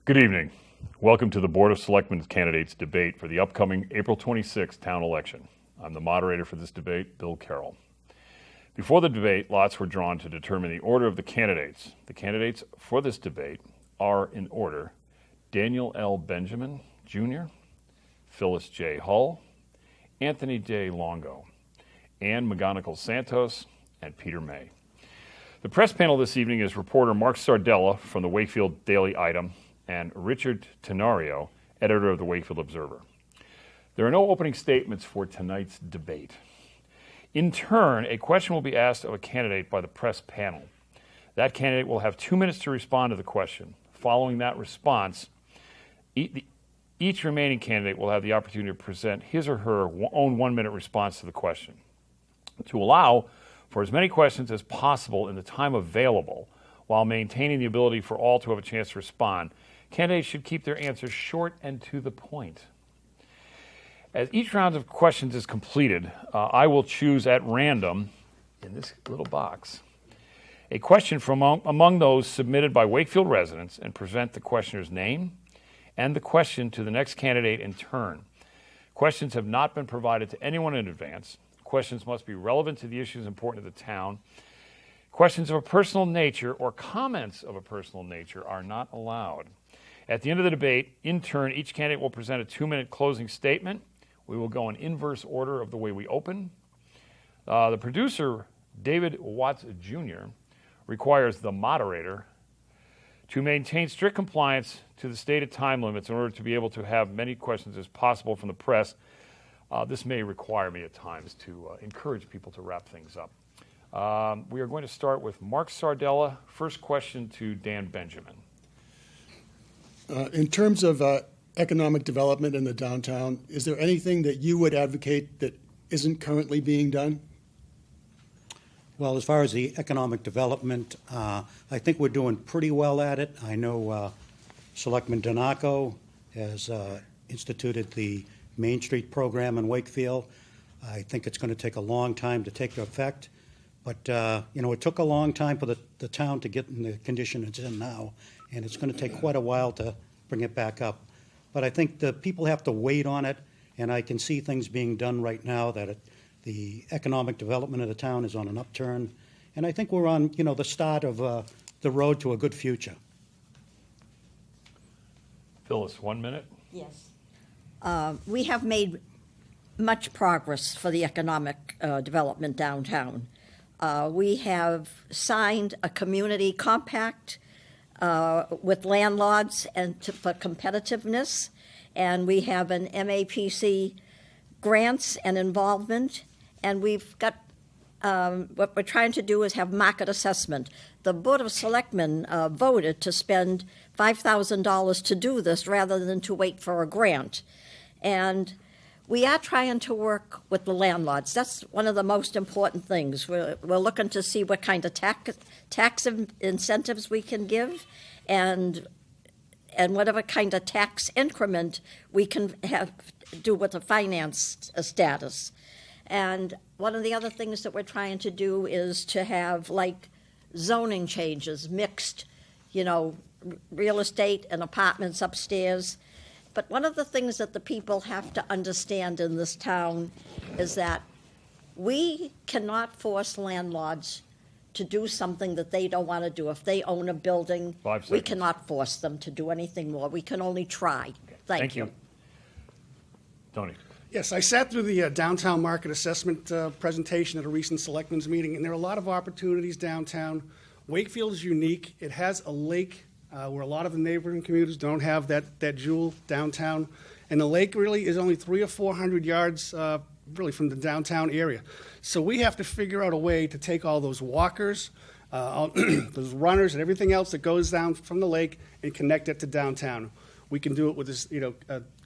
Good evening. Welcome to the Board of Selectmen Candidates Debate for the upcoming April 26th town election. I'm the moderator for this debate, Bill Carroll. Before the debate, lots were drawn to determine the order of the candidates. The candidates for this debate are in order: Daniel L. Benjamin, Jr., Phyllis J. Hull, Anthony J. Longo, Ann McGonigal Santos, and Peter May. The press panel this evening is reporter Mark Sardella from the Wakefield Daily Item and Richard Tenario, editor of the Wakefield Observer. There are no opening statements for tonight's debate. In turn, a question will be asked of a candidate by the press panel. That candidate will have 2 minutes to respond to the question. Following that response, each remaining candidate will have the opportunity to present his or her own 1-minute response to the question. To allow for as many questions as possible in the time available, while maintaining the ability for all to have a chance to respond, candidates should keep their answers short and to the point. As each round of questions is completed, I will choose at random, in this little box, a question from among those submitted by Wakefield residents and present the questioner's name and the question to the next candidate in turn. Questions have not been provided to anyone in advance. Questions must be relevant to the issues important to the town. Questions of a personal nature or comments of a personal nature are not allowed. At the end of the debate, in turn, each candidate will present a 2-minute closing statement. We will go in inverse order of the way we open. The producer, David Watts Jr., requires the moderator to maintain strict compliance to the stated time limits in order to be able to have many questions as possible from the press. This may require me at times to encourage people to wrap things up. We are going to start with Mark Sardella. First question to Dan Benjamin. In terms of economic development in the downtown, is there anything that you would advocate that isn't currently being done? Well, as far as the economic development, I think we're doing pretty well at it. I know Selectman Donaco has instituted the Main Street program in Wakefield. I think it's going to take a long time to take effect. But, it took a long time for the town to get in the condition it's in now, and it's going to take quite a while to bring it back up. But I think the people have to wait on it, and I can see things being done right now that the economic development of the town is on an upturn. And I think we're on, the start of the road to a good future. Phyllis, 1 minute. Yes. We have made much progress for the economic development downtown. We have signed a community compact with landlords and for competitiveness, and we have an MAPC grants and involvement, and we've got what we're trying to do is have market assessment. The Board of Selectmen voted to spend $5,000 to do this rather than to wait for a grant. And we are trying to work with the landlords. That's one of the most important things. We're looking to see what kind of tax incentives we can give and whatever kind of tax increment we can do with the finance status. And one of the other things that we're trying to do is to have zoning changes, mixed, real estate and apartments upstairs. But one of the things that the people have to understand in this town is that we cannot force landlords to do something that they don't want to do. If they own a building, we cannot force them to do anything more. We can only try. Thank you. Tony. Yes, I sat through the downtown market assessment presentation at a recent selectmen's meeting, and there are a lot of opportunities downtown. Wakefield is unique. It has a lake where a lot of the neighboring communities don't have that jewel downtown. And the lake really is only 300 or 400 yards really from the downtown area. So we have to figure out a way to take all those walkers, those runners and everything else that goes down from the lake and connect it to downtown. We can do it with this,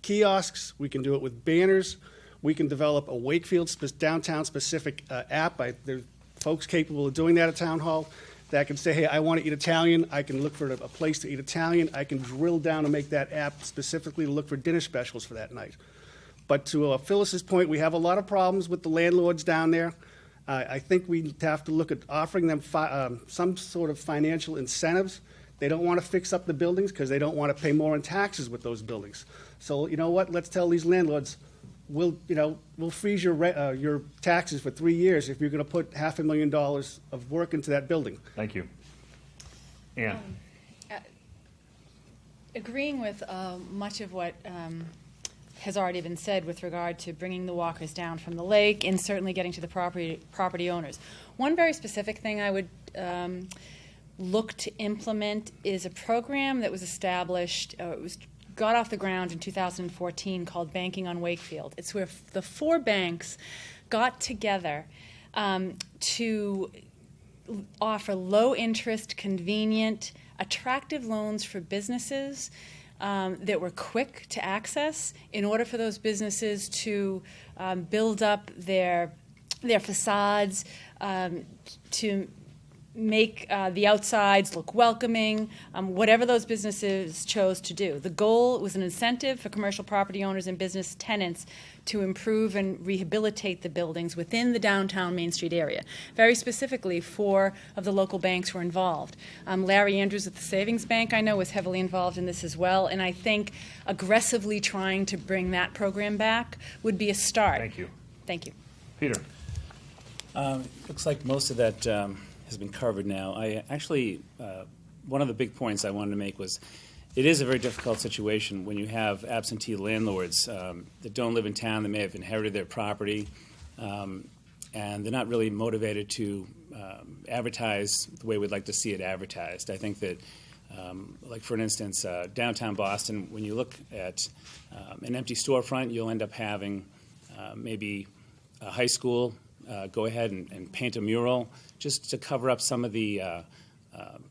kiosks. We can do it with banners. We can develop a Wakefield downtown specific app. There's folks capable of doing that at Town Hall that can say, hey, I want to eat Italian. I can look for a place to eat Italian. I can drill down and make that app specifically to look for dinner specials for that night. But to Phyllis's point, we have a lot of problems with the landlords down there. I think we have to look at offering them some sort of financial incentives They don't want to fix up the buildings because they don't want to pay more in taxes with those buildings. So you know what? Let's tell these landlords, we'll freeze your taxes for 3 years if you're going to put $500,000 of work into that building. Thank you. Ann? Agreeing with much of what has already been said with regard to bringing the walkers down from the lake and certainly getting to the property owners. One very specific thing I would look to implement is a program that was established, got off the ground in 2014 called Banking on Wakefield. It's where the 4 banks got together to offer low-interest, convenient, attractive loans for businesses that were quick to access in order for those businesses to build up their facades, to make the outsides look welcoming, whatever those businesses chose to do. The goal was an incentive for commercial property owners and business tenants to improve and rehabilitate the buildings within the downtown Main Street area. Very specifically, 4 of the local banks were involved. Larry Andrews at the Savings Bank, I know, was heavily involved in this as well, and I think aggressively trying to bring that program back would be a start. Thank you. Thank you. Peter? Looks like most of that has been covered now. I actually, one of the big points I wanted to make was it is a very difficult situation when you have absentee landlords that don't live in town, that may have inherited their property, and they're not really motivated to advertise the way we'd like to see it advertised. I think that, like for instance, downtown Boston, when you look at an empty storefront, you'll end up having maybe a high school go ahead and paint a mural just to cover up some of the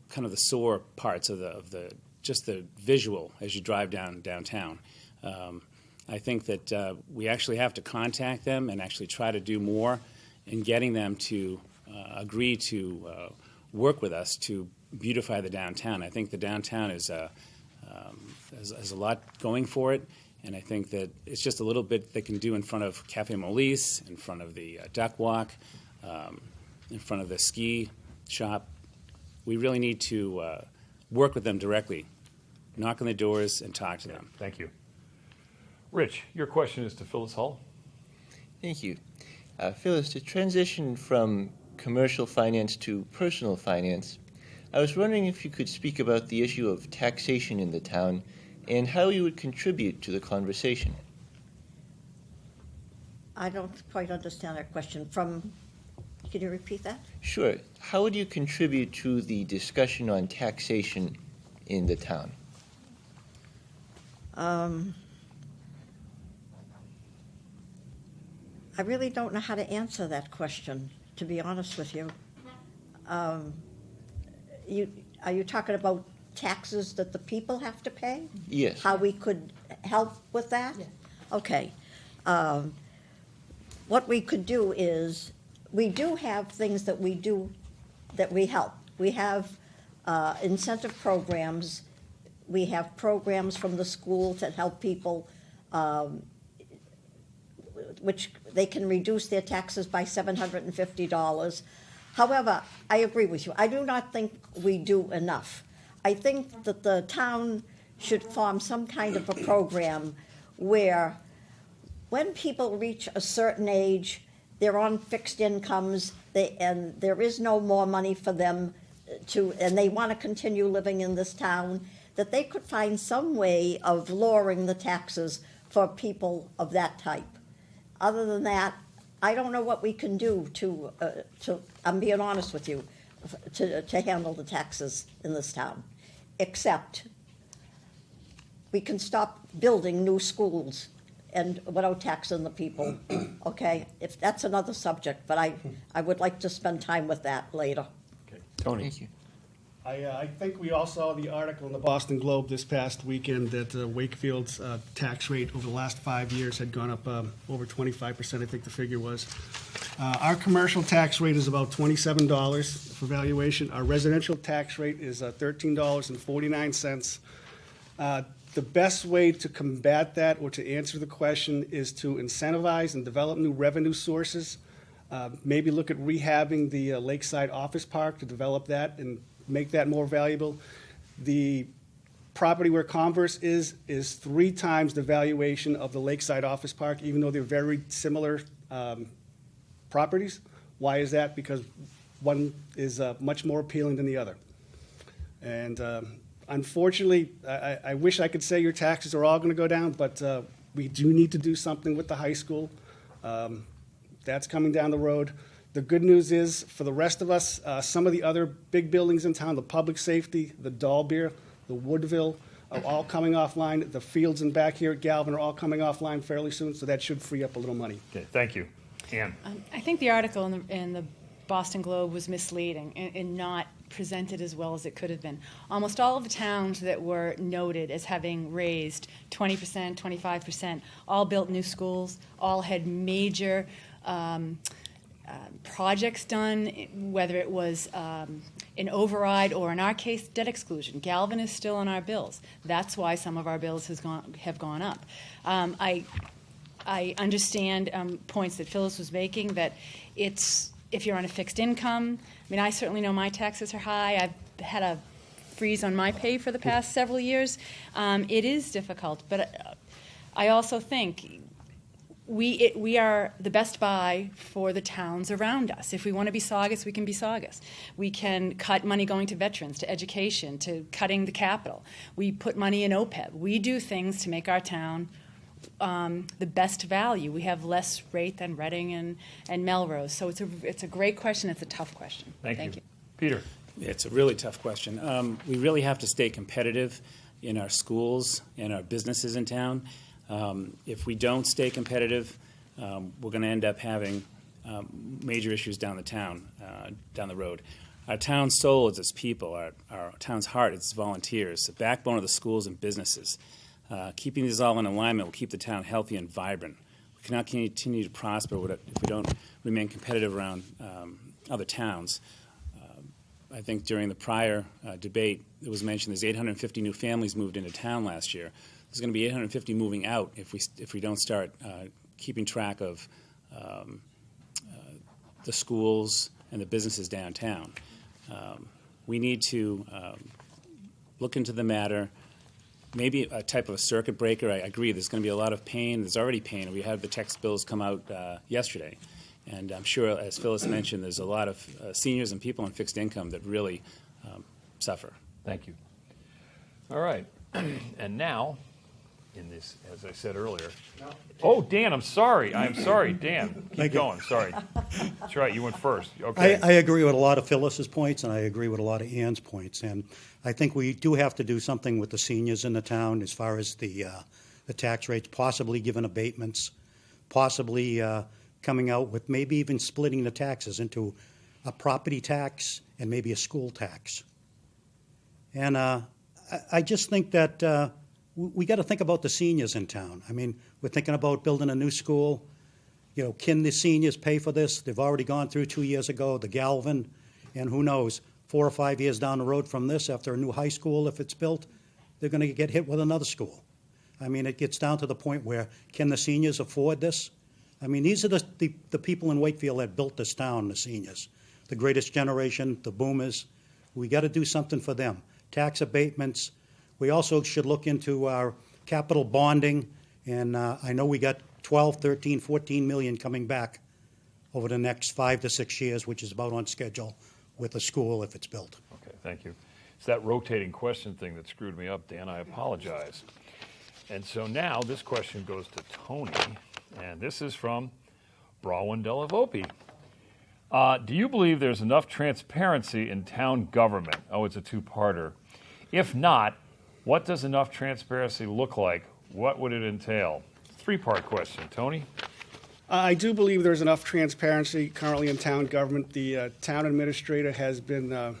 kind of the sore parts of the just the visual as you drive downtown. I think that we actually have to contact them and actually try to do more in getting them to agree to work with us to beautify the downtown. I think the downtown has a lot going for it, and I think that it's just a little bit they can do in front of Cafe Molise, in front of the Duck Walk, in front of the ski shop. We really need to work with them directly, knock on their doors, and talk to them. Thank you. Rich, your question is to Phyllis Hull. Thank you. Phyllis, to transition from commercial finance to personal finance, I was wondering if you could speak about the issue of taxation in the town and how you would contribute to the conversation. I don't quite understand that question. Can you repeat that? Sure. How would you contribute to the discussion on taxation in the town? I really don't know how to answer that question, to be honest with you. Are you talking about taxes that the people have to pay? Yes. How we could help with that? Yes. Okay. What we could do is, we do have things that we do that we help. We have incentive programs. We have programs from the school to help people, which they can reduce their taxes by $750. However, I agree with you. I do not think we do enough. I think that the town should form some kind of a program where when people reach a certain age, they're on fixed incomes, and there is no more money for them and they want to continue living in this town, that they could find some way of lowering the taxes for people of that type. Other than that, I don't know what we can do to I'm being honest with you, to handle the taxes in this town, except we can stop building new schools and without taxing the people, okay? If that's another subject, but I would like to spend time with that later. Okay. Tony? Thank you. I think we all saw the article in the Boston Globe this past weekend that Wakefield's tax rate over the last 5 years had gone up over 25%, I think the figure was. Our commercial tax rate is about $27 for valuation. Our residential tax rate is $13.49. The best way to combat that or to answer the question is to incentivize and develop new revenue sources. Maybe look at rehabbing the Lakeside Office Park to develop that and make that more valuable. The property where Converse is 3 times the valuation of the Lakeside Office Park, even though they're very similar properties. Why is that? Because one is much more appealing than the other. And unfortunately, I wish I could say your taxes are all going to go down, but we do need to do something with the high school. That's coming down the road. The good news is, for the rest of us, some of the other big buildings in town, the public safety, the Dahlbeer, the Woodville, are all coming offline. The fields in back here at Galvin are all coming offline fairly soon, so that should free up a little money. Okay, thank you. Ann? I think the article in the Boston Globe was misleading and not presented as well as it could have been. Almost all of the towns that were noted as having raised 20%, 25%, all built new schools, all had major projects done, whether it was an override or, in our case, debt exclusion. Galvin is still on our bills. That's why some of our bills have gone up. I understand points that Phyllis was making, that it's, if you're on a fixed income, I mean, I certainly know my taxes are high. I've had a freeze on my pay for the past several years. It is difficult, but I also think we are the best buy for the towns around us. If we want to be Saugus, we can be Saugus. We can cut money going to veterans, to education, to cutting the capital. We put money in OPEB. We do things to make our town the best value. We have less rate than Reading and Melrose. So it's a great question. It's a tough question. Thank you. Peter? It's a really tough question. We really have to stay competitive in our schools and our businesses in town. If we don't stay competitive, we're going to end up having major issues down the road. Our town's soul is its people. Our town's heart is its volunteers, the backbone of the schools and businesses. Keeping these all in alignment will keep the town healthy and vibrant. We cannot continue to prosper if we don't remain competitive around other towns. I think during the prior debate, it was mentioned there's 850 new families moved into town last year. There's going to be 850 moving out if we don't start keeping track of the schools and the businesses downtown. We need to look into the matter. Maybe a type of a circuit breaker. I agree. There's going to be a lot of pain. There's already pain. We had the tax bills come out yesterday, and I'm sure, as Phyllis mentioned, there's a lot of seniors and people on fixed income that really suffer. Thank you. All right. And now, in this, as I said earlier. Oh, Dan, I'm sorry. Dan. Keep going. Sorry. That's right. You went first. Okay. I agree with a lot of Phyllis's points, and I agree with a lot of Ann's points. And I think we do have to do something with the seniors in the town as far as the tax rates, possibly giving abatements, possibly coming out with maybe even splitting the taxes into a property tax and maybe a school tax. And I just think that we got to think about the seniors in town. I mean, we're thinking about building a new school. You know, can the seniors pay for this? They've already gone through 2 years ago, the Galvin, and who knows, 4 or 5 years down the road from this, after a new high school, if it's built, they're going to get hit with another school. I mean, it gets down to the point where, can the seniors afford this? I mean, these are the people in Wakefield that built this town, the seniors, the greatest generation, the boomers. We got to do something for them. Tax abatements. We also should look into our capital bonding, and I know we got 12, 13, 14 million coming back over the next 5 to 6 years, which is about on schedule with the school if it's built. Okay, thank you. It's that rotating question thing that screwed me up, Dan. I apologize. And so now this question goes to Tony, and this is from Brawin Delavopi. Do you believe there's enough transparency in town government? Oh, it's a two-parter. If not, what does enough transparency look like? What would it entail? Three-part question. Tony? I do believe there's enough transparency currently in town government. The town administrator has been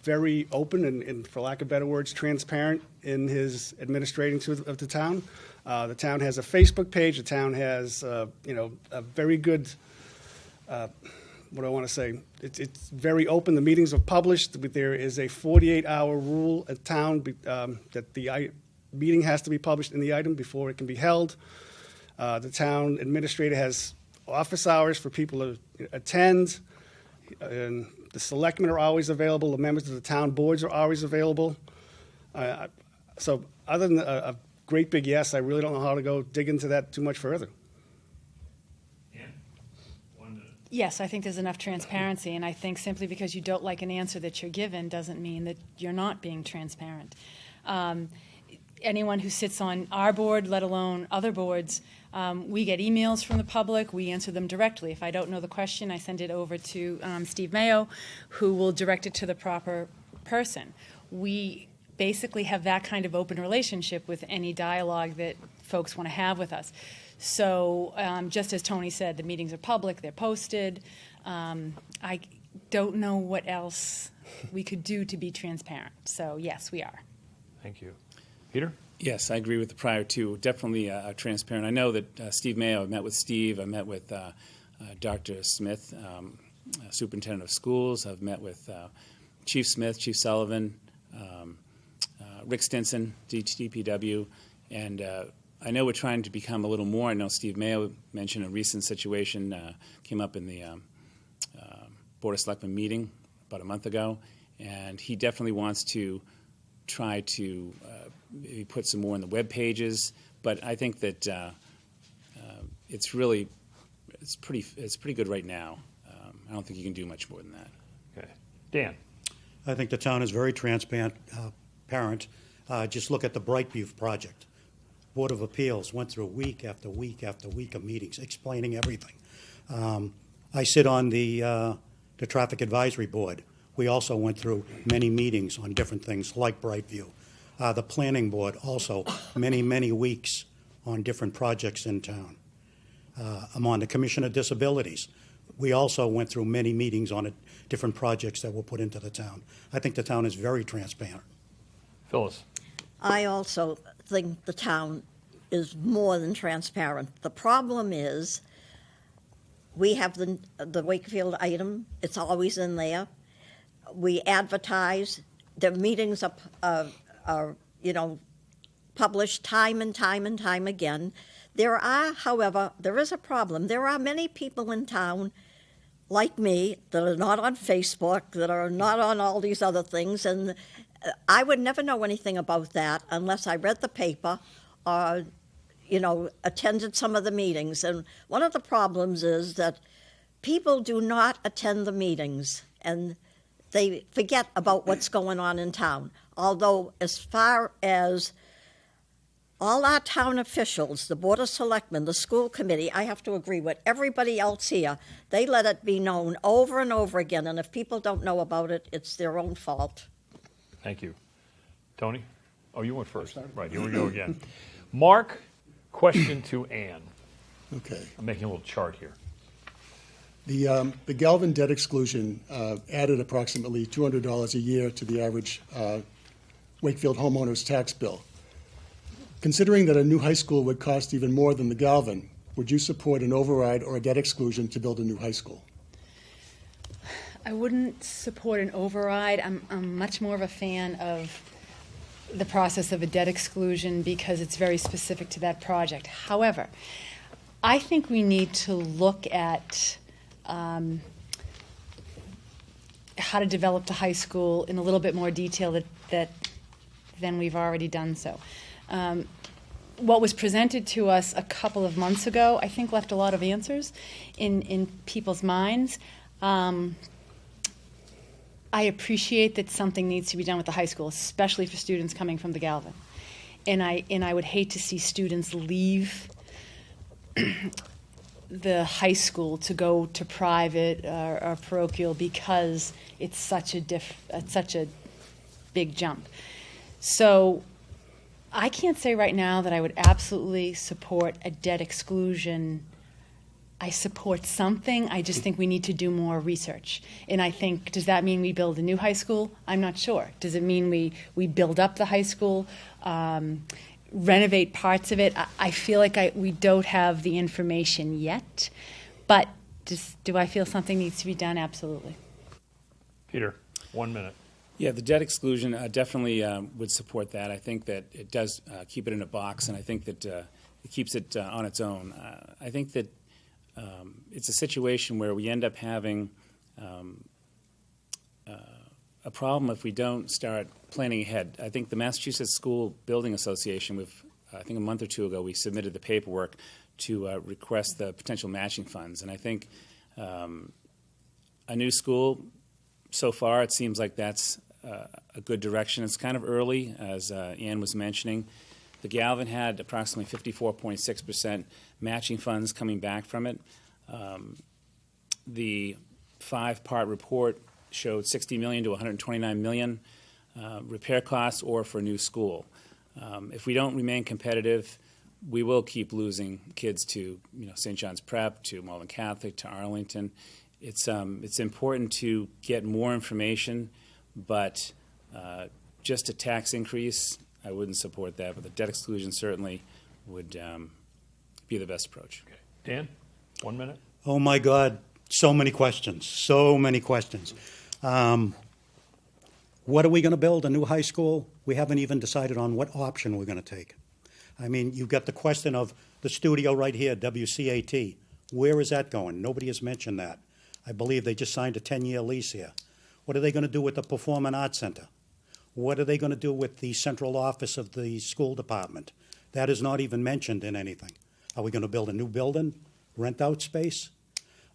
very open and, for lack of better words, transparent in his administrating of the town. The town has a Facebook page. The town has, a very good, what do I want to say? It's very open. The meetings are published. There is a 48-hour rule at town that the meeting has to be published in the item before it can be held. The town administrator has office hours for people to attend, and the selectmen are always available. The members of the town boards are always available. So other than a great big yes, I really don't know how to go dig into that too much further. Yes, I think there's enough transparency, and I think simply because you don't like an answer that you're given doesn't mean that you're not being transparent. Anyone who sits on our board, let alone other boards, we get emails from the public. We answer them directly. If I don't know the question, I send it over to Steve Mayo, who will direct it to the proper person. We basically have that kind of open relationship with any dialogue that folks want to have with us. So just as Tony said, the meetings are public, they're posted. I don't know what else we could do to be transparent. So yes, we are. Thank you. Peter? Yes, I agree with the prior two. Definitely transparent. I know that Steve Mayo, I met with Steve, I met with Dr. Smith, Superintendent of Schools. I've met with Chief Smith, Chief Sullivan, Rick Stinson, DPW, and I know we're trying to become a little more. I know Steve Mayo mentioned a recent situation came up in the Board of Selectmen meeting about a month ago, and he definitely wants to try to maybe put some more in the web pages. But I think that it's pretty good right now. I don't think you can do much more than that. Okay. Dan? I think the town is very transparent. Just look at the Brightview project. Board of Appeals went through week after week after week of meetings explaining everything. I sit on the Traffic Advisory Board. We also went through many meetings on different things like Brightview. The Planning Board also many weeks on different projects in town. I'm on the Commission of Disabilities. We also went through many meetings on different projects that were put into the town. I think the town is very transparent. Phyllis? I also think the town is more than transparent. The problem is we have the Wakefield item. It's always in there. We advertise. The meetings are published time and time again. However, there is a problem. There are many people in town like me that are not on Facebook, that are not on all these other things, and I would never know anything about that unless I read the paper or, attended some of the meetings. And one of the problems is that people do not attend the meetings and they forget about what's going on in town. Although as far as all our town officials, the Board of Selectmen, the school committee, I have to agree with everybody else here. They let it be known over and over again, and if people don't know about it, it's their own fault. Thank you. Tony? Oh, you went first. Right, here we go again. Mark, question to Ann. Okay. I'm making a little chart here. The Galvin debt exclusion added approximately $200 a year to the average Wakefield homeowner's tax bill. Considering that a new high school would cost even more than the Galvin, would you support an override or a debt exclusion to build a new high school? I wouldn't support an override. I'm much more of a fan of the process of a debt exclusion because it's very specific to that project. However, I think we need to look at how to develop the high school in a little bit more detail than we've already done so. What was presented to us a couple of months ago, I think, left a lot of answers in people's minds. I appreciate that something needs to be done with the high school, especially for students coming from the Galvin. And I would hate to see students leave the high school to go to private or parochial because it's such a big jump. So I can't say right now that I would absolutely support a debt exclusion. I support something. I just think we need to do more research. And I think, does that mean we build a new high school? I'm not sure. Does it mean we build up the high school, renovate parts of it? I feel like we don't have the information yet. But do I feel something needs to be done? Absolutely. Peter, 1 minute. Yeah, the debt exclusion definitely would support that. I think that it does keep it in a box, and I think that it keeps it on its own. I think that it's a situation where we end up having a a problem if we don't start planning ahead. I think the Massachusetts School Building Association, I think a month or two ago, we submitted the paperwork to request the potential matching funds. And I think a new school, so far, it seems like that's a good direction. It's kind of early, as Ann was mentioning. The Galvin had approximately 54.6% matching funds coming back from it. The 5-part report showed $60 million to $129 million repair costs or for a new school. If we don't remain competitive, we will keep losing kids to St. John's Prep, to Malvern Catholic, to Arlington. It's important to get more information, but just a tax increase, I wouldn't support that. But the debt exclusion certainly would be the best approach. Okay. Dan, 1 minute. Oh, my God, so many questions, so many questions. What are we going to build, a new high school? We haven't even decided on what option we're going to take. I mean, you've got the question of the studio right here, WCAT. Where is that going? Nobody has mentioned that. I believe they just signed a 10-year lease here. What are they going to do with the Performing Arts Center? What are they going to do with the central office of the school department? That is not even mentioned in anything. Are we going to build a new building, rent out space?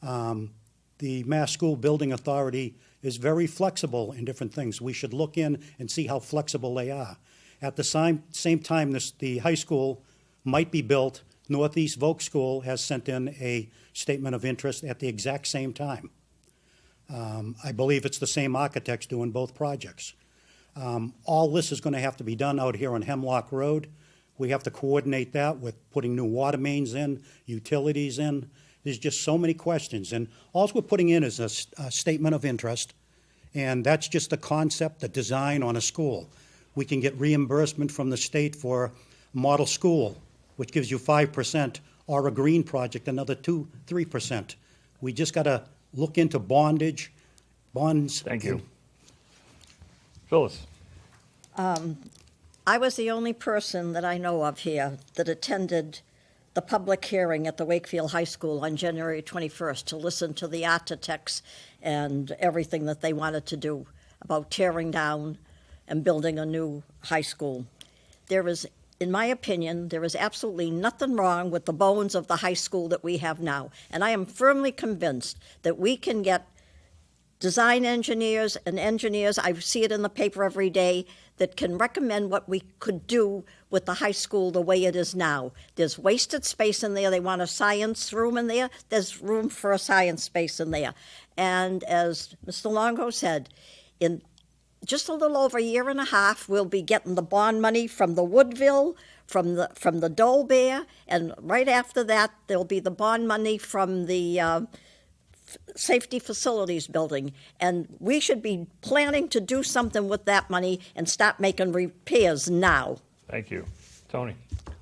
The Mass School Building Authority is very flexible in different things. We should look in and see how flexible they are. At the same time, the high school might be built, Northeast Voc School has sent in a statement of interest at the exact same time. I believe it's the same architects doing both projects. All this is going to have to be done out here on Hemlock Road. We have to coordinate that with putting new water mains in, utilities in. There's just so many questions. And all we're putting in is a statement of interest, and that's just the concept, the design on a school. We can get reimbursement from the state for a model school, which gives you 5%, or a green project, another 3%. We just got to look into bonds. Thank you. Phyllis. I was the only person that I know of here that attended the public hearing at the Wakefield High School on January 21st to listen to the architects and everything that they wanted to do about tearing down and building a new high school. There is, in my opinion, there is absolutely nothing wrong with the bones of the high school that we have now. And I am firmly convinced that we can get design engineers and engineers, I see it in the paper every day, that can recommend what we could do with the high school the way it is now. There's wasted space in there. They want a science room in there. There's room for a science space in there. And as Mr. Longo said, in just a little over a year and a half, we'll be getting the bond money from the Woodville, from the Dole Bear, and right after that, there'll be the bond money from the Safety Facilities Building. And we should be planning to do something with that money and start making repairs now. Thank you. Tony.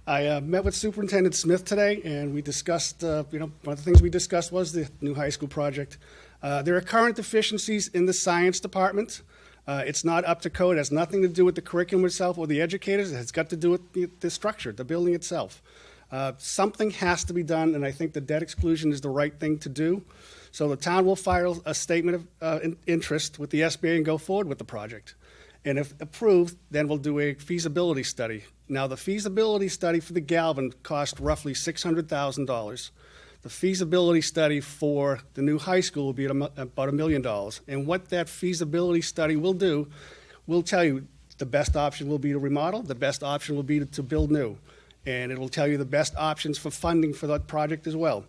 I met with Superintendent Smith today, and we discussed, one of the things we discussed was the new high school project. There are current deficiencies in the science department. It's not up to code. It has nothing to do with the curriculum itself or the educators. It has got to do with the structure, the building itself. Something has to be done, and I think the debt exclusion is the right thing to do. So the town will file a statement of interest with the SBA and go forward with the project. And if approved, then we'll do a feasibility study. Now, the feasibility study for the Galvin cost roughly $600,000. The feasibility study for the new high school will be at about $1 million. And what that feasibility study will do, will tell you the best option will be to remodel, the best option will be to build new. And it will tell you the best options for funding for that project as well.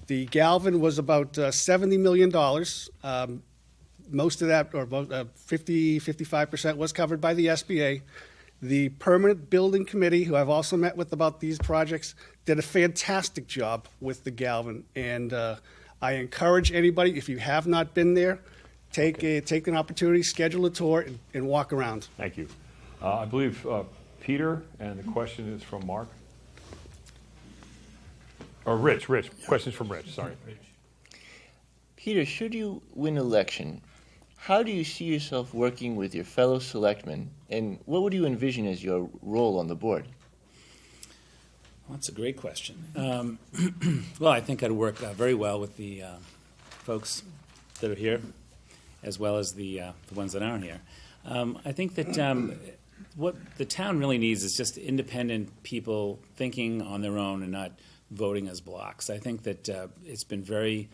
The Galvin was about $70 million. Most of that, or about 55%, was covered by the SBA. The Permanent Building Committee, who I've also met with about these projects, did a fantastic job with the Galvin. And I encourage anybody, if you have not been there, take an opportunity, schedule a tour, and walk around. Thank you. I believe Peter, and the question is from Mark. Or Rich. Questions from Rich, sorry. Peter, should you win election, how do you see yourself working with your fellow selectmen, and what would you envision as your role on the board? Well, that's a great question. Well, I think I'd work very well with the folks that are here. as well as the ones that aren't here. I think that what the town really needs is just independent people thinking on their own and not voting as blocks. I think that it's been very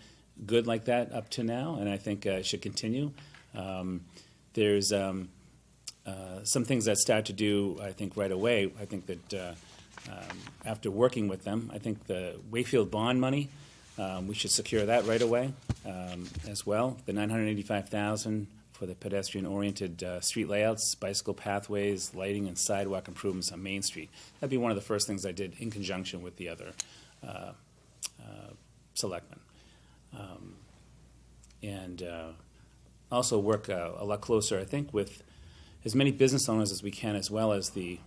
good like that up to now, and I think it should continue. There's some things that start to do, I think, right away. I think that after working with them, I think the Wakefield bond money, we should secure that right away as well. The $985,000 for the pedestrian-oriented street layouts, bicycle pathways, lighting, and sidewalk improvements on Main Street. That'd be one of the first things I did in conjunction with the other selectmen. And also work a lot closer, I think, with as many business owners as we can, as well as the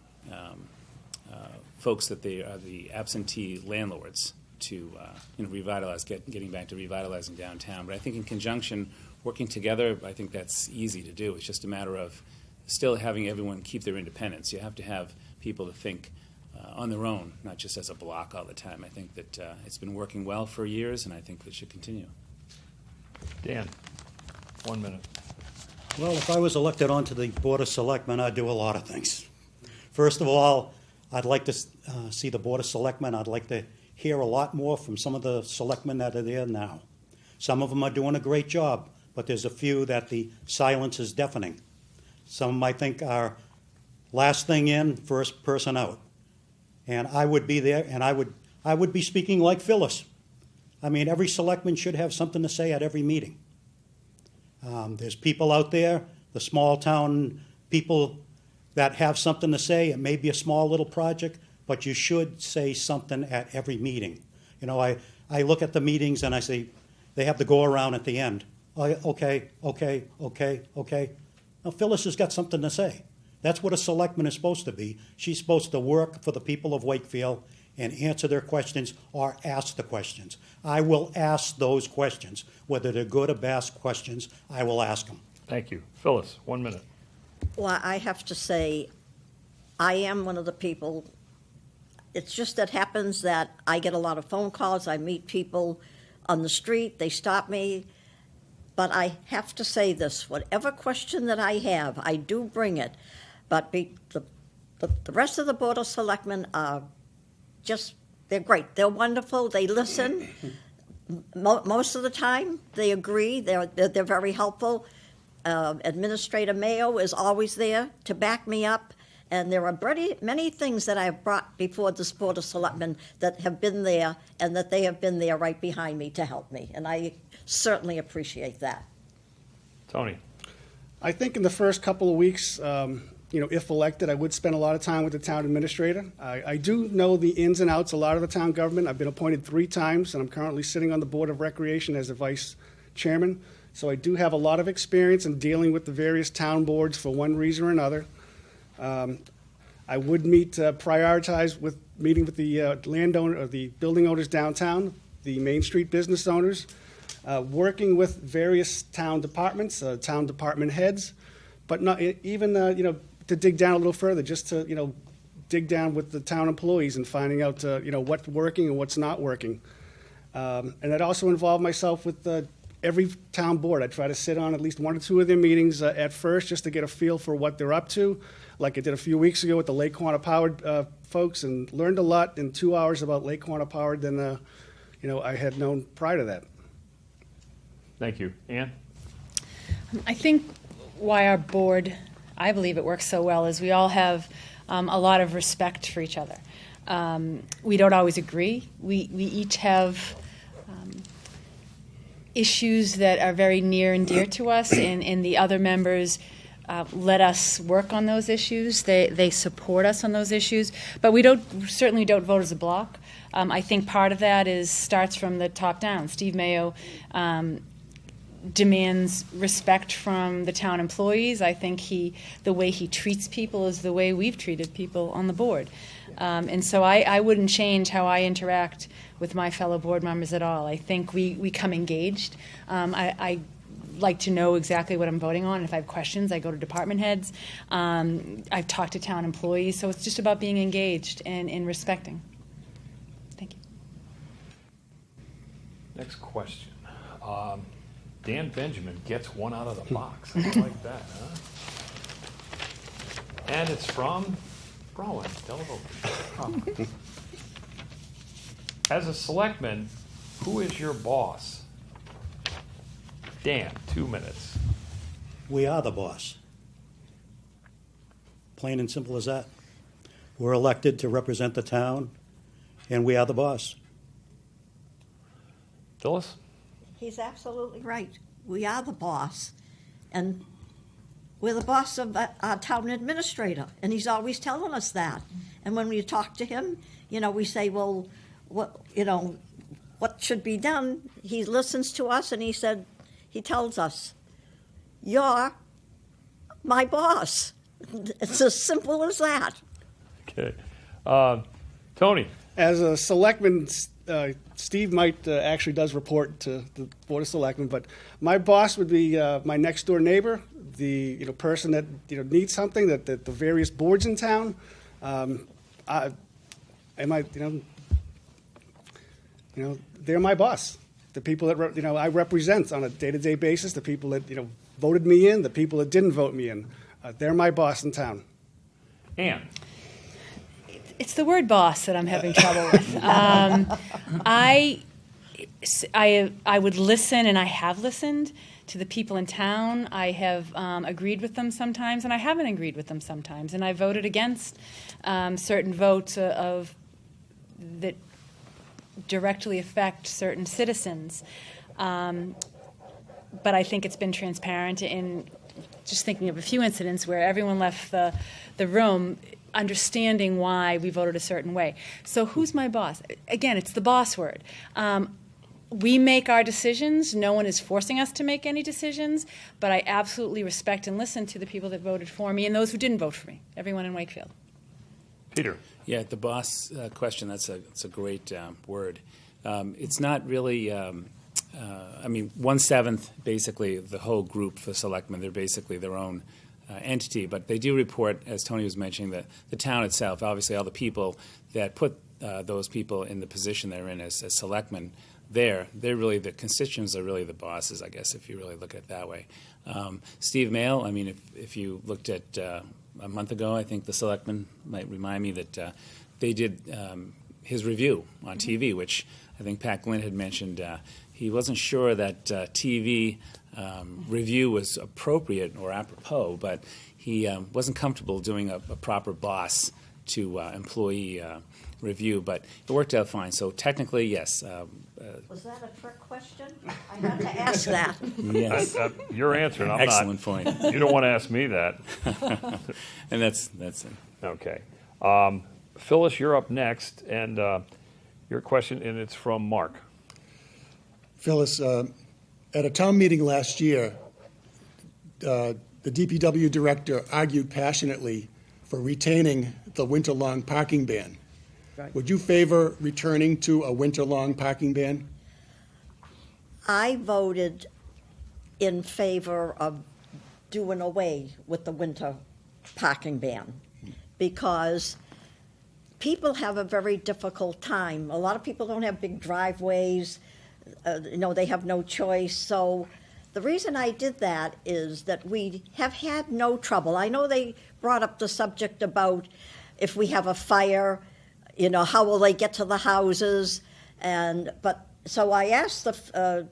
folks that they are the absentee landlords to revitalize, getting back to revitalizing downtown. But I think in conjunction, working together, I think that's easy to do. It's just a matter of still having everyone keep their independence. You have to have people to think on their own, not just as a block all the time. I think that it's been working well for years, and I think it should continue. Dan, 1 minute. Well, if I was elected onto the Board of Selectmen, I'd do a lot of things. First of all, I'd like to see the Board of Selectmen. I'd like to hear a lot more from some of the selectmen that are there now. Some of them are doing a great job, but there's a few that the silence is deafening. Some I think are last thing in, first person out. And I would be there, and I would be speaking like Phyllis. I mean, every selectman should have something to say at every meeting. There's people out there, the small town people that have something to say. It may be a small little project, but you should say something at every meeting. You know, I look at the meetings and I say, they have to go around at the end. Okay. Now, Phyllis has got something to say. That's what a selectman is supposed to be. She's supposed to work for the people of Wakefield and answer their questions or ask the questions. I will ask those questions. Whether they're good or bad questions, I will ask them. Thank you. Phyllis, 1 minute. Well, I have to say, I am one of the people, it's just that happens that I get a lot of phone calls, I meet people on the street, they stop me, but I have to say this, whatever question that I have, I do bring it, but the rest of the Board of Selectmen are just, they're great, they're wonderful, they listen, most of the time, they agree, they're very helpful. Administrator Mayo is always there to back me up, and there are many things that I have brought before this Board of Selectmen that have been there, and that they have been there right behind me to help me, and I certainly appreciate that. Tony. I think in the first couple of weeks, if elected, I would spend a lot of time with the town administrator. I do know the ins and outs, a lot of the town government. I've been appointed 3 times, and I'm currently sitting on the Board of Recreation as the vice chairman. So I do have a lot of experience in dealing with the various town boards for one reason or another. I would prioritize with meeting with the landowner or the building owners downtown, the Main Street business owners, working with various town departments, town department heads, but not even to dig down a little further, just to dig down with the town employees and finding out what's working and what's not working. And I'd also involve myself with every town board. I try to sit on at least 1 or 2 of their meetings at first, just to get a feel for what they're up to, like I did a few weeks ago with the Lake Quantipower folks, and learned a lot in 2 hours about Lake Quantipower than I had known prior to that. Thank you. Ann? I think why our board, I believe it works so well, is we all have a lot of respect for each other. We don't always agree. We each have issues that are very near and dear to us, and the other members let us work on those issues. They support us on those issues, but we certainly don't vote as a block. I think part of that starts from the top down. Steve Mayo demands respect from the town employees. I think the way he treats people is the way we've treated people on the board. And so I wouldn't change how I interact with my fellow board members at all. I think we come engaged. I like to know exactly what I'm voting on. If I have questions, I go to department heads. I've talked to town employees. So it's just about being engaged and respecting. Thank you. Next question. Dan Benjamin gets one out of the box. I like that, huh? And it's from Rowan Delavolpe. As a selectman, who is your boss? Dan, 2 minutes. We are the boss. Plain and simple as that. We're elected to represent the town, and we are the boss. Phyllis? He's absolutely right. We are the boss, and we're the boss of our town administrator, and he's always telling us that. And when we talk to him, we say, well, what should be done? He listens to us, and he tells us, you're my boss. It's as simple as that. Okay. Tony? As a selectman, Steve might actually does report to the Board of Selectmen, but my boss would be my next door neighbor, the person that needs something, that the various boards in town. They're my boss. The people that I represent on a day-to-day basis, the people that voted me in, the people that didn't vote me in, they're my boss in town. Ann? It's the word boss that I'm having trouble with. I would listen, and I have listened to the people in town. I have agreed with them sometimes, and I haven't agreed with them sometimes. And I voted against certain votes that directly affect certain citizens. But I think it's been transparent in just thinking of a few incidents where everyone left the room understanding why we voted a certain way. So who's my boss? Again, it's the boss word. We make our decisions. No one is forcing us to make any decisions, but I absolutely respect and listen to the people that voted for me and those who didn't vote for me, everyone in Wakefield. Peter? Yeah, the boss question, that's a great word. It's not really, 1/7, basically, the whole group for selectmen, they're basically their own entity, but they do report, as Tony was mentioning, that the town itself, obviously all the people that put those people in the position they're in as selectmen, they're really, the constituents are really the bosses, I guess, if you really look at it that way. Steve Mail, if you looked at a month ago, I think the selectmen might remind me that they did his review on TV, which I think Pat Glynn had mentioned. He wasn't sure that TV review was appropriate or apropos, but he wasn't comfortable doing a proper boss to employee review, but it worked out fine. So technically, yes. Was that a trick question? I had to ask that. Yes. Your answer, and I'm Excellent point. You don't want to ask me that. And that's it. Okay. Phyllis, you're up next, and your question, and it's from Mark. Phyllis, at a town meeting last year, the DPW director argued passionately for retaining the winter-long parking ban. Right. Would you favor returning to a winter-long parking ban? I voted in favor of doing away with the winter parking ban because people have a very difficult time. A lot of people don't have big driveways. They have no choice. So the reason I did that is that we have had no trouble. I know they brought up the subject about if we have a fire, how will they get to the houses? So I asked the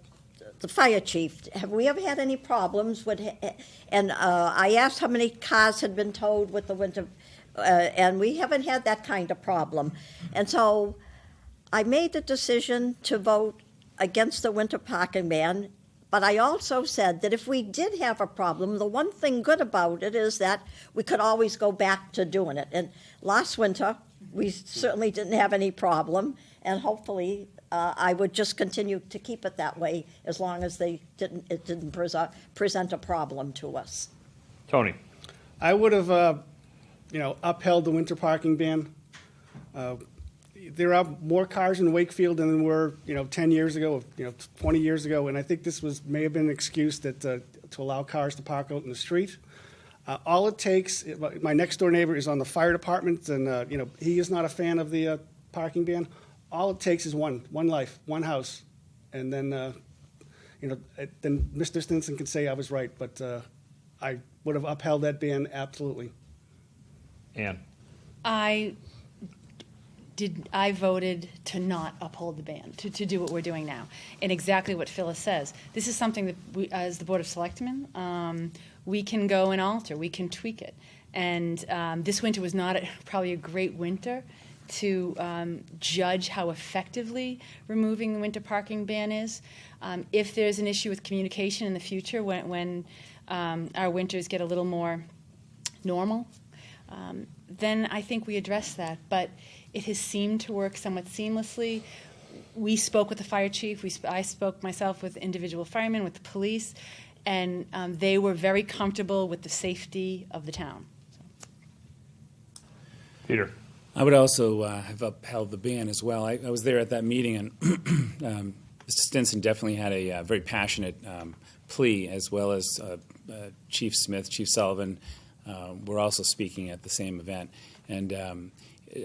fire chief, have we ever had any problems with? And I asked how many cars had been towed with the winter, and we haven't had that kind of problem. And so I made the decision to vote against the winter parking ban, but I also said that if we did have a problem, the one thing good about it is that we could always go back to doing it. And last winter, we certainly didn't have any problem, and hopefully I would just continue to keep it that way as long as it didn't present a problem to us. Tony? I would have, upheld the winter parking ban. There are more cars in Wakefield than there were, 10 years ago, 20 years ago, and I think this may have been an excuse that to allow cars to park out in the street. All it takes, my next door neighbor is on the fire department, and he is not a fan of the parking ban. All it takes is one life, one house, and then then Mr. Stinson can say I was right, but I would have upheld that ban absolutely. Ann? I voted to not uphold the ban, to do what we're doing now. And exactly what Phyllis says. This is something that we, as the Board of Selectmen, we can go and alter, we can tweak it. And this winter was not probably a great winter to judge how effectively removing the winter parking ban is. If there's an issue with communication in the future when our winters get a little more normal, then I think we address that. But it has seemed to work somewhat seamlessly. We spoke with the fire chief. I spoke myself with individual firemen, with the police, and they were very comfortable with the safety of the town. Peter? I would also have upheld the ban as well. I was there at that meeting, and Mr. Stinson definitely had a very passionate plea, as well as Chief Smith, Chief Sullivan were also speaking at the same event. And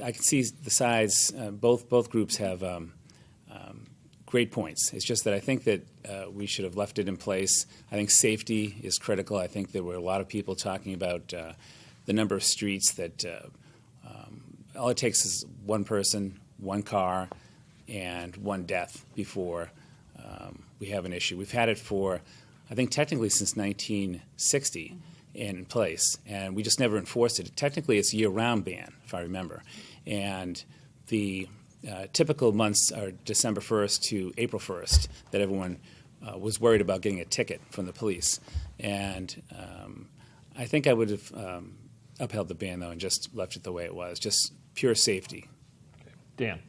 I can see the sides. Both groups have great points. It's just that I think that we should have left it in place. I think safety is critical. I think there were a lot of people talking about the number of streets that all it takes is one person, one car, and one death before we have an issue. We've had it for, I think, technically since 1960 in place, and we just never enforced it. Technically, it's a year-round ban, if I remember. And the typical months are December 1st to April 1st that everyone was worried about getting a ticket from the police. And I think I would have upheld the ban, though, and just left it the way it was, just pure safety. Okay. Dan?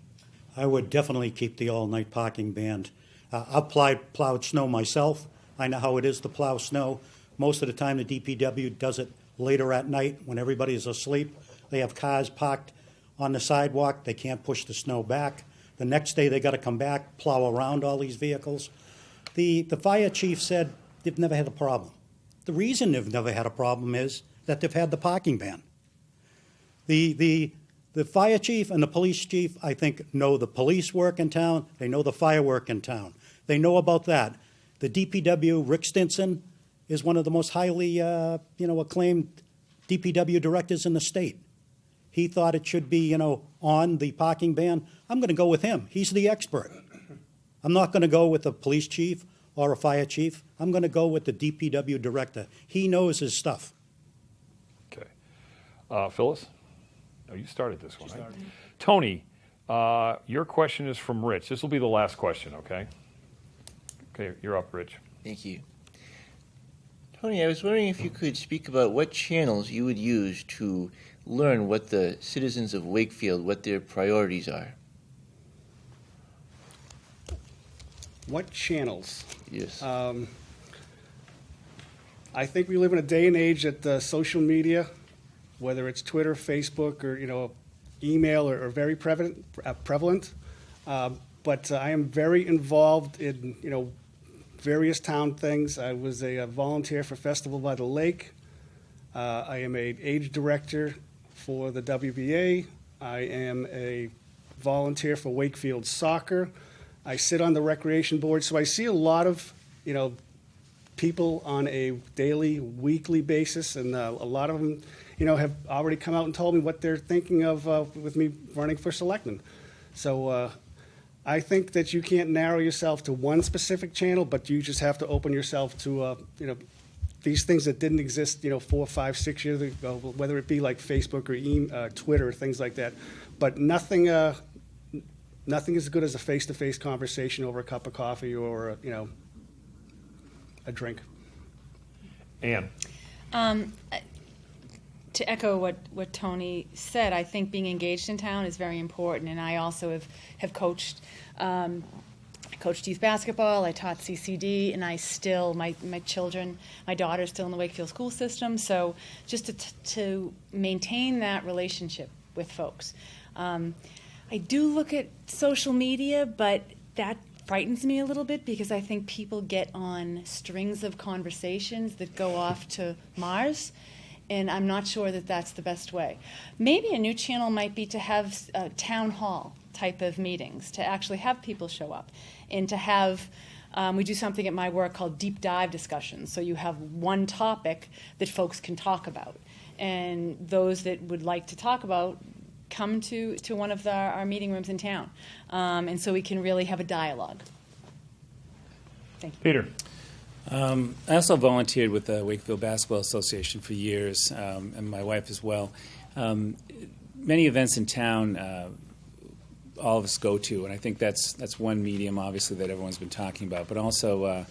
I would definitely keep the all-night parking ban. I've plowed snow myself. I know how it is to plow snow. Most of the time, the DPW does it later at night when everybody is asleep. They have cars parked on the sidewalk. They can't push the snow back. The next day, they got to come back, plow around all these vehicles. The fire chief said they've never had a problem. The reason they've never had a problem is that they've had the parking ban. The fire chief and the police chief, I think, know the police work in town. They know the fire work in town. They know about that. The DPW, Rick Stinson, is one of the most highly acclaimed DPW directors in the state. He thought it should be, on the parking ban. I'm going to go with him. He's the expert. I'm not going to go with a police chief or a fire chief. I'm going to go with the DPW director. He knows his stuff. Okay. Phyllis? No, you started this one, right? Tony, your question is from Rich. This will be the last question, okay? Okay, you're up, Rich. Thank you. Tony, I was wondering if you could speak about what channels you would use to learn what the citizens of Wakefield, what their priorities are. What channels? Yes. I think we live in a day and age that social media, whether it's Twitter, Facebook, or email, are very prevalent. But I am very involved in various town things. I was a volunteer for Festival by the Lake. I am an age director for the WBA. I am a volunteer for Wakefield Soccer. I sit on the recreation board, so I see a lot of people on a daily, weekly basis, and a lot of them have already come out and told me what they're thinking of with me running for selectman. So I think that you can't narrow yourself to one specific channel, but you just have to open yourself to these things that didn't exist 4, 5, 6 years ago, whether it be like Facebook or Twitter, things like that. But nothing is as good as a face-to-face conversation over a cup of coffee or a drink. Ann? To echo what Tony said, I think being engaged in town is very important, and I also have coached. I coached youth basketball. I taught CCD, and I still my daughter's still in the Wakefield school system. So just to maintain that relationship with folks, I do look at social media, but that frightens me a little bit because I think people get on strings of conversations that go off to Mars. And I'm not sure that that's the best way. Maybe a new channel might be to have town hall type of meetings, to actually have people show up, and to have We do something at my work called deep dive discussions. So you have one topic that folks can talk about. And those that would like to talk about come to one of our meeting rooms in town. And so we can really have a dialogue. Thank you. Peter. I also volunteered with the Wakefield Basketball Association for years, and my wife as well. Many events in town, all of us go to, and I think that's one medium, obviously, that everyone's been talking about. But also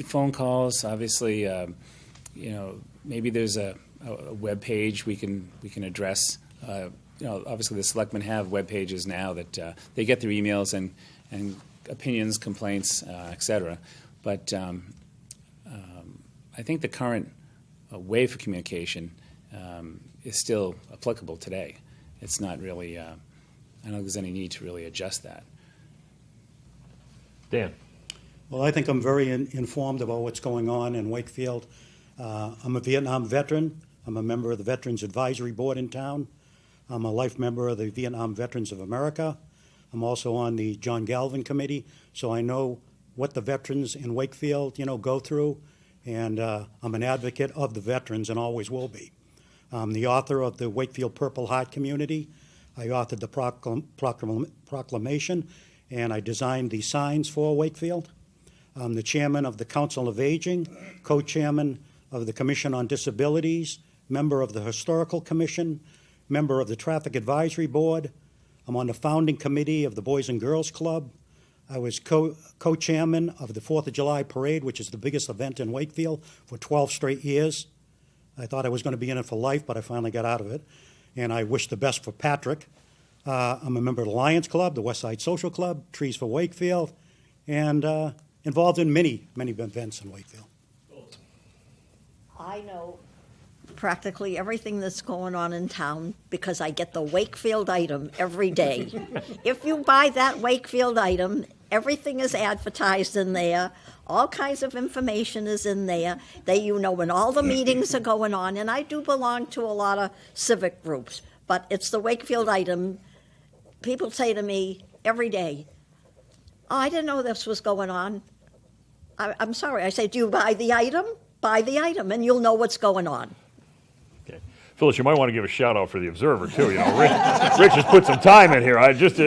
phone calls. Obviously, maybe there's a web page we can address. Obviously, the selectmen have web pages now that they get their emails and opinions, complaints, etc. But I think the current way for communication is still applicable today. It's not really, I don't think there's any need to really adjust that. Dan. Well, I think I'm very informed about what's going on in Wakefield. I'm a Vietnam veteran. I'm a member of the Veterans Advisory Board in town. I'm a life member of the Vietnam Veterans of America. I'm also on the John Galvin Committee, so I know what the veterans in Wakefield, go through, and I'm an advocate of the veterans and always will be. I'm the author of the Wakefield Purple Heart Community. I authored the proclamation, and I designed the signs for Wakefield. I'm the chairman of the Council of Aging, co-chairman of the Commission on Disabilities, member of the Historical Commission, member of the Traffic Advisory Board. I'm on the founding committee of the Boys and Girls Club. I was co-chairman of the 4th of July Parade, which is the biggest event in Wakefield, for 12 straight years. I thought I was going to be in it for life, but I finally got out of it. And I wish the best for Patrick. I'm a member of the Lions Club, the West Side Social Club, Trees for Wakefield, and involved in many, many events in Wakefield. I know practically everything that's going on in town because I get the Wakefield item every day. If you buy that Wakefield item, everything is advertised in there. All kinds of information is in there. When all the meetings are going on, and I do belong to a lot of civic groups, but it's the Wakefield item. People say to me every day, "Oh, I didn't know this was going on." I'm sorry. I say, "Do you buy the item? Buy the item, and you'll know what's going on." Okay. Phyllis, you might want to give a shout out for the Observer too. Rich has put some time in here. Just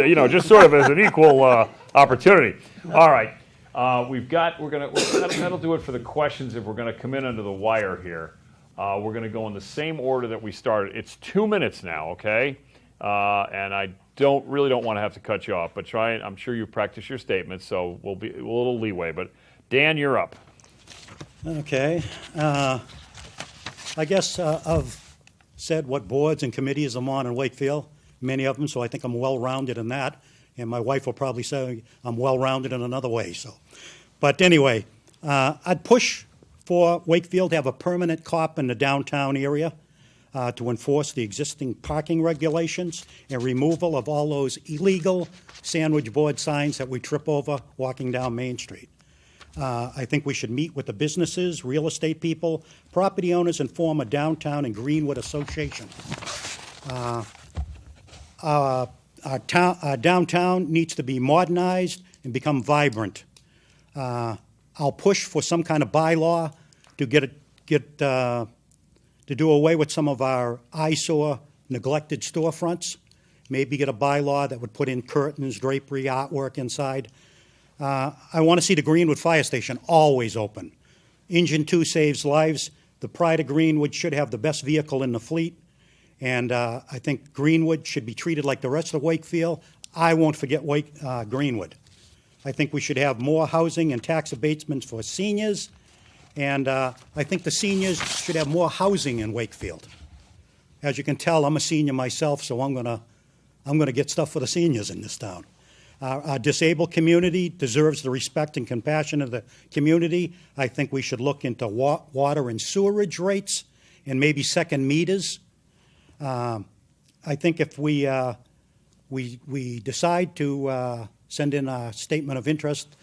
sort of as an equal opportunity. All right, that'll do it for the questions. If we're going to come in under the wire here, we're going to go in the same order that we started. It's 2 minutes now, okay? And I don't want to have to cut you off, but try. I'm sure you practice your statements, so we'll be a little leeway. But Dan, you're up. Okay. I guess I've said what boards and committees I'm on in Wakefield, many of them, so I think I'm well-rounded in that. And my wife will probably say I'm well-rounded in another way. But anyway, I'd push for Wakefield to have a permanent cop in the downtown area to enforce the existing parking regulations and removal of all those illegal sandwich board signs that we trip over walking down Main Street. I think we should meet with the businesses, real estate people, property owners, and form a downtown and Greenwood association. Our downtown needs to be modernized and become vibrant. I'll push for some kind of bylaw to do away with some of our eyesore, neglected storefronts. Maybe get a bylaw that would put in curtains, drapery, artwork inside. I want to see the Greenwood Fire Station always open. Engine 2 saves lives. The Pride of Greenwood should have the best vehicle in the fleet. And I think Greenwood should be treated like the rest of Wakefield. I won't forget Greenwood. I think we should have more housing and tax abatements for seniors. And I think the seniors should have more housing in Wakefield. As you can tell, I'm a senior myself, so I'm gonna get stuff for the seniors in this town. Our disabled community deserves the respect and compassion of the community. I think we should look into water and sewerage rates and maybe second meters. I think if we decide to send in a statement of interest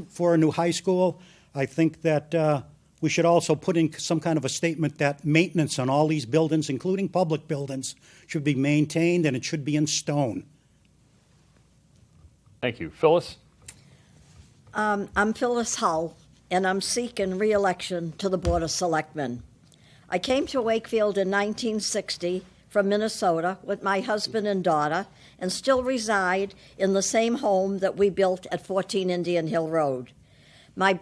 for a new high school, I think that we should also put in some kind of a statement that maintenance on all these buildings, including public buildings, should be maintained and it should be in stone. Thank you. Phyllis? I'm Phyllis Hull, and I'm seeking re-election to the Board of Selectmen. I came to Wakefield in 1960 from Minnesota with my husband and daughter, and still reside in the same home that we built at 14 Indian Hill Road. My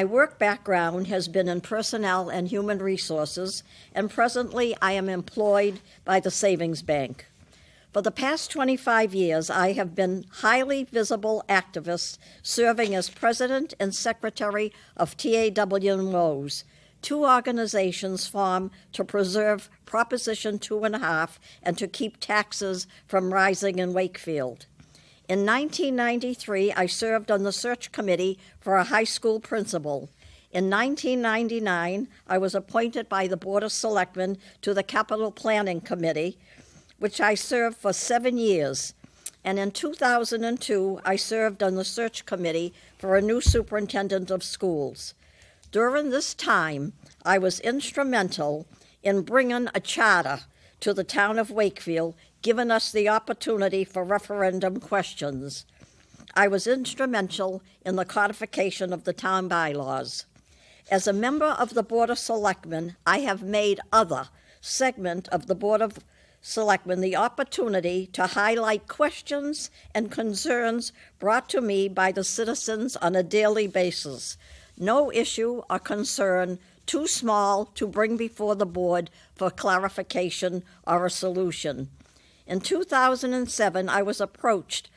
work background has been in personnel and human resources, and presently I am employed by the Savings Bank. For the past 25 years, I have been highly visible activist serving as president and secretary of TAW and Lowe's, two organizations formed to preserve Proposition 2.5 and to keep taxes from rising in Wakefield. In 1993, I served on the search committee for a high school principal. In 1999, I was appointed by the Board of Selectmen to the Capital Planning Committee, which I served for 7 years. And in 2002, I served on the search committee for a new superintendent of schools. During this time, I was instrumental in bringing a charter to the town of Wakefield, giving us the opportunity for referendum questions. I was instrumental in the codification of the town bylaws. As a member of the Board of Selectmen, I have made other segment of the Board of Selectmen the opportunity to highlight questions and concerns brought to me by the citizens on a daily basis. No issue or concern too small to bring before the board for clarification or a solution. In 2007, I was approached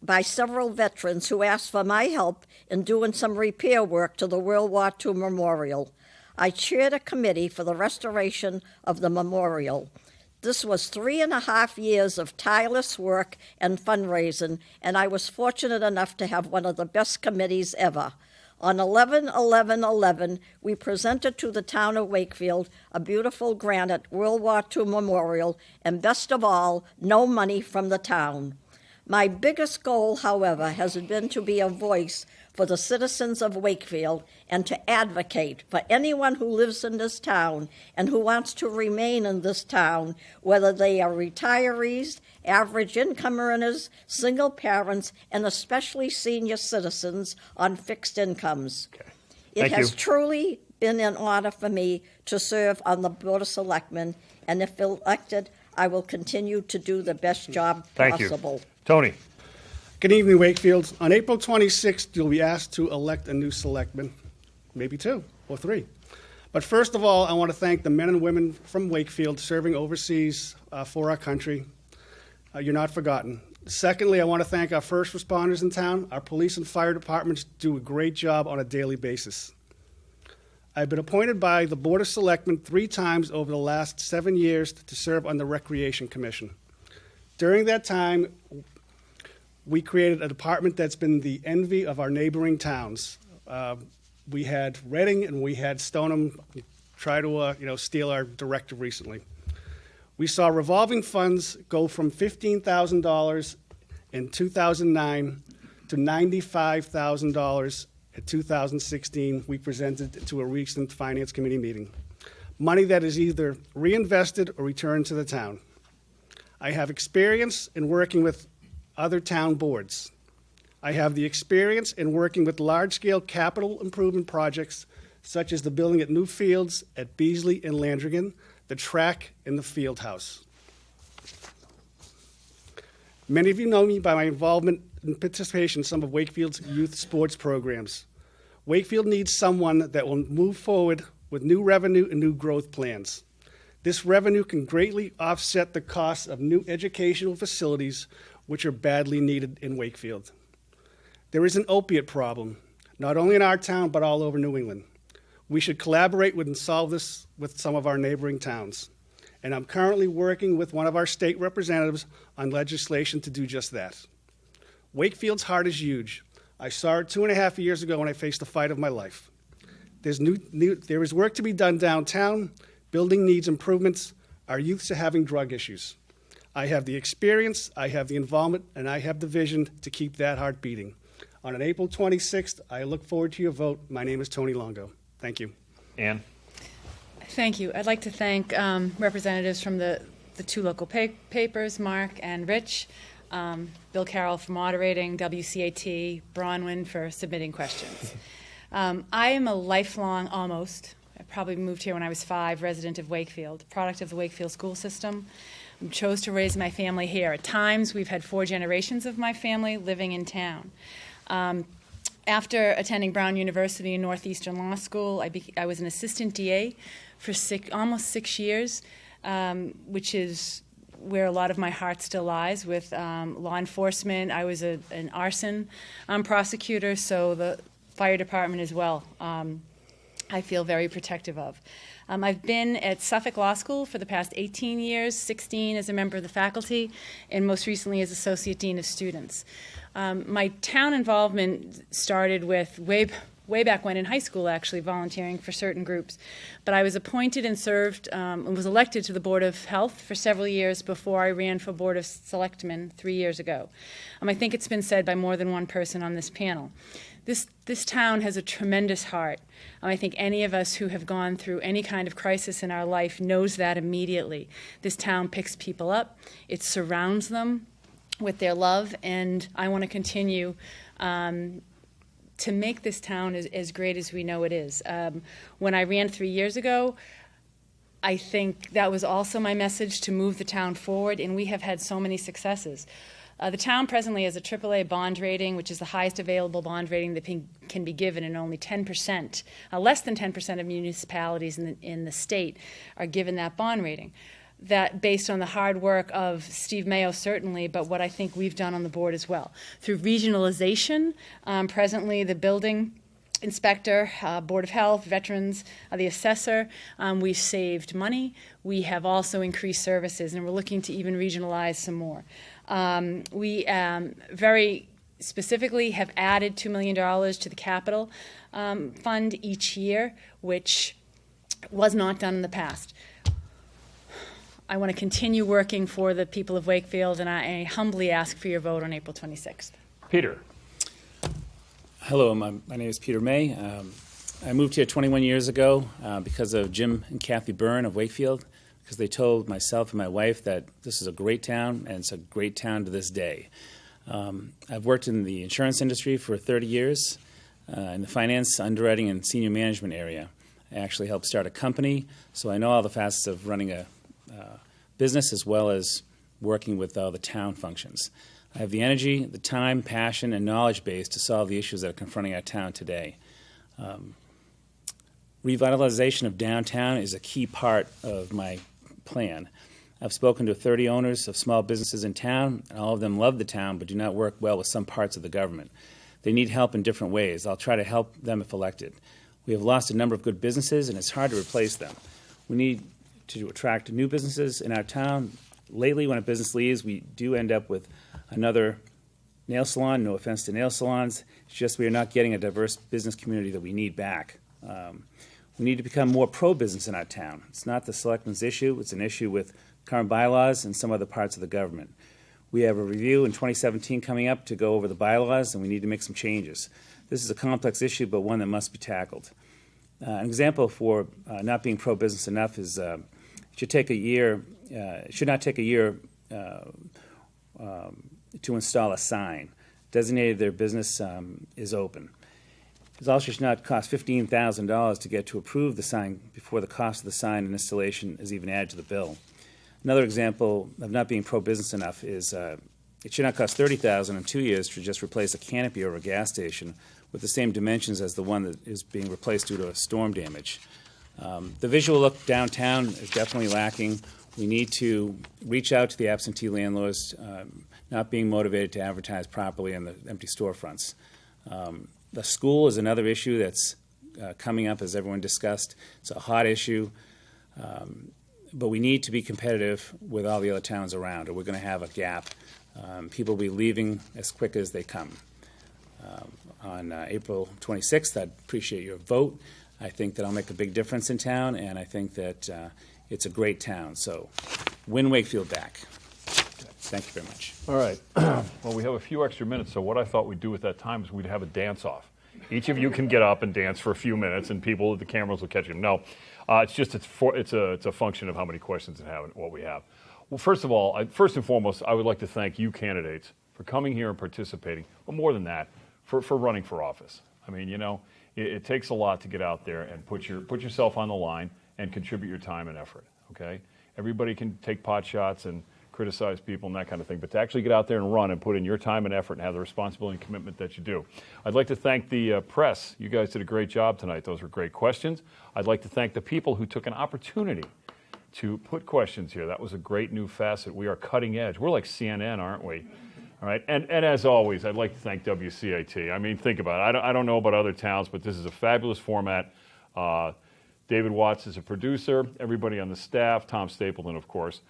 by several veterans who asked for my help in doing some repair work to the World War II memorial. I chaired a committee for the restoration of the memorial. This was 3.5 years of tireless work and fundraising, and I was fortunate enough to have one of the best committees ever. On 11/11/11, we presented to the town of Wakefield a beautiful granite World War II memorial, and best of all, no money from the town. My biggest goal, however, has been to be a voice for the citizens of Wakefield and to advocate for anyone who lives in this town and who wants to remain in this town, whether they are retirees, average income earners, single parents, and especially senior citizens on fixed incomes. Okay. It Thank has you. truly been an honor for me to serve on the Board of Selectmen, and if elected, I will continue to do the best job Thank possible. you. Tony. Good evening, Wakefield. On April 26th, you'll be asked to elect a new selectman, maybe 2 or 3. But first of all, I want to thank the men and women from Wakefield serving overseas for our country. You're not forgotten. Secondly, I want to thank our first responders in town. Our police and fire departments do a great job on a daily basis. I've been appointed by the Board of Selectmen 3 times over the last 7 years to serve on the Recreation Commission. During that time, we created a department that's been the envy of our neighboring towns. We had Reading and we had Stoneham try to steal our director recently. We saw revolving funds go from $15,000 in 2009 to $95,000 in 2016. We presented to a recent Finance Committee meeting. Money that is either reinvested or returned to the town. I have experience in working with other town boards. I have the experience in working with large-scale capital improvement projects such as the building at New Fields, at Beasley and Landrigan, the track and the field house. Many of you know me by my involvement and participation in some of Wakefield's youth sports programs. Wakefield needs someone that will move forward with new revenue and new growth plans. This revenue can greatly offset the costs of new educational facilities, which are badly needed in Wakefield. There is an opiate problem, not only in our town, but all over New England. We should collaborate and solve this with some of our neighboring towns. And I'm currently working with one of our state representatives on legislation to do just that. Wakefield's heart is huge. I saw it 2.5 years ago when I faced the fight of my life. There is work to be done downtown. Building needs improvements. Our youths are having drug issues. I have the experience, I have the involvement, and I have the vision to keep that heart beating. On an April 26th, I look forward to your vote. My name is Tony Longo. Thank you. Ann. Thank you. I'd like to thank representatives from the 2 local papers, Mark and Rich. Bill Carroll for moderating, WCAT, Bronwyn for submitting questions. I am a lifelong, I probably moved here when I was 5, resident of Wakefield, product of the Wakefield school system. Chose to raise my family here. At times, we've had 4 generations of my family living in town. After attending Brown University and Northeastern Law School, I was an assistant DA for almost 6 years, which is where a lot of my heart still lies with law enforcement. I was an arson prosecutor, so the fire department as well. I feel very protective of. I've been at Suffolk Law School for the past 18 years, 16 as a member of the faculty, and most recently as Associate Dean of Students. My town involvement started with way back when in high school, actually, volunteering for certain groups. But I was appointed and served and was elected to the Board of Health for several years before I ran for Board of Selectmen 3 years ago. I think it's been said by more than one person on this panel. This town has a tremendous heart. I think any of us who have gone through any kind of crisis in our life knows that immediately. This town picks people up. It surrounds them with their love, and I want to continue to make this town as great as we know it is. When I ran 3 years ago, I think that was also my message to move the town forward, and we have had so many successes. The town presently has a AAA bond rating, which is the highest available bond rating that can be given, and only 10%, less than 10% of municipalities in the state are given that bond rating. That based on the hard work of Steve Mayo, certainly, but what I think we've done on the board as well. Through regionalization, presently the building inspector, Board of Health, veterans, the assessor, we've saved money. We have also increased services, and we're looking to even regionalize some more. We very specifically have added $2 million to the capital fund each year, which was not done in the past. I want to continue working for the people of Wakefield, and I humbly ask for your vote on April 26th. Peter. Hello, my name is Peter May. I moved here 21 years ago because of Jim and Kathy Byrne of Wakefield, because they told myself and my wife that this is a great town, and it's a great town to this day. I've worked in the insurance industry for 30 years in the finance, underwriting, and senior management area. I actually helped start a company, so I know all the facets of running a business as well as working with all the town functions. I have the energy, the time, passion, and knowledge base to solve the issues that are confronting our town today. Revitalization of downtown is a key part of my plan. I've spoken to 30 owners of small businesses in town, and all of them love the town but do not work well with some parts of the government. They need help in different ways. I'll try to help them if elected. We have lost a number of good businesses, and it's hard to replace them. We need to attract new businesses in our town. Lately, when a business leaves, we do end up with another nail salon. No offense to nail salons. It's just we are not getting a diverse business community that we need back. We need to become more pro-business in our town. It's not the selectmen's issue. It's an issue with current bylaws and some other parts of the government. We have a review in 2017 coming up to go over the bylaws, and we need to make some changes. This is a complex issue, but one that must be tackled. An example for not being pro-business enough is it should not take a year to install a sign. Designated their business is open. It also should not cost $15,000 to get to approve the sign before the cost of the sign and installation is even added to the bill. Another example of not being pro-business enough is it should not cost $30,000 in 2 years to just replace a canopy over a gas station with the same dimensions as the one that is being replaced due to storm damage. The visual look downtown is definitely lacking. We need to reach out to the absentee landlords not being motivated to advertise properly in the empty storefronts. The school is another issue that's coming up, as everyone discussed. It's a hot issue, but we need to be competitive with all the other towns around, or we're going to have a gap. People will be leaving as quick as they come. On April 26th, I'd appreciate your vote. I think that I'll make a big difference in town, and I think that it's a great town. So win Wakefield back. Thank you very much. All right. Well, we have a few extra minutes, so what I thought we'd do at that time is we'd have a dance-off. Each of you can get up and dance for a few minutes, and the cameras will catch you. No, it's a function of how many questions and what we have. Well, first of all, first and foremost, I would like to thank you candidates for coming here and participating, but more than that, for running for office. I mean, it takes a lot to get out there and put yourself on the line and contribute your time and effort, okay? Everybody can take pot shots and criticize people and that kind of thing, but to actually get out there and run and put in your time and effort and have the responsibility and commitment that you do. I'd like to thank the press. You guys did a great job tonight. Those were great questions. I'd like to thank the people who took an opportunity to put questions here. That was a great new facet. We are cutting edge. We're like CNN, aren't we? All right, and as always, I'd like to thank WCAT. I mean, think about it. I don't know about other towns, but this is a fabulous format. David Watts is a producer. Everybody on the staff, Tom Stapleton, of course,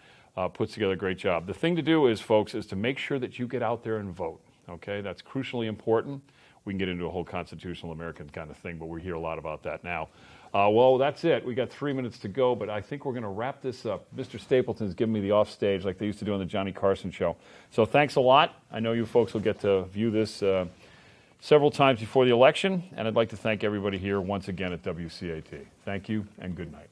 puts together a great job. The thing to do is, folks, is to make sure that you get out there and vote, okay? That's crucially important. We can get into a whole constitutional American kind of thing, but we hear a lot about that now. Well, that's it. We got 3 minutes to go, but I think we're going to wrap this up. Mr. Stapleton's giving me the offstage like they used to do on the Johnny Carson show. So thanks a lot. I know you folks will get to view this several times before the election, and I'd like to thank everybody here once again at WCAT. Thank you, and good night.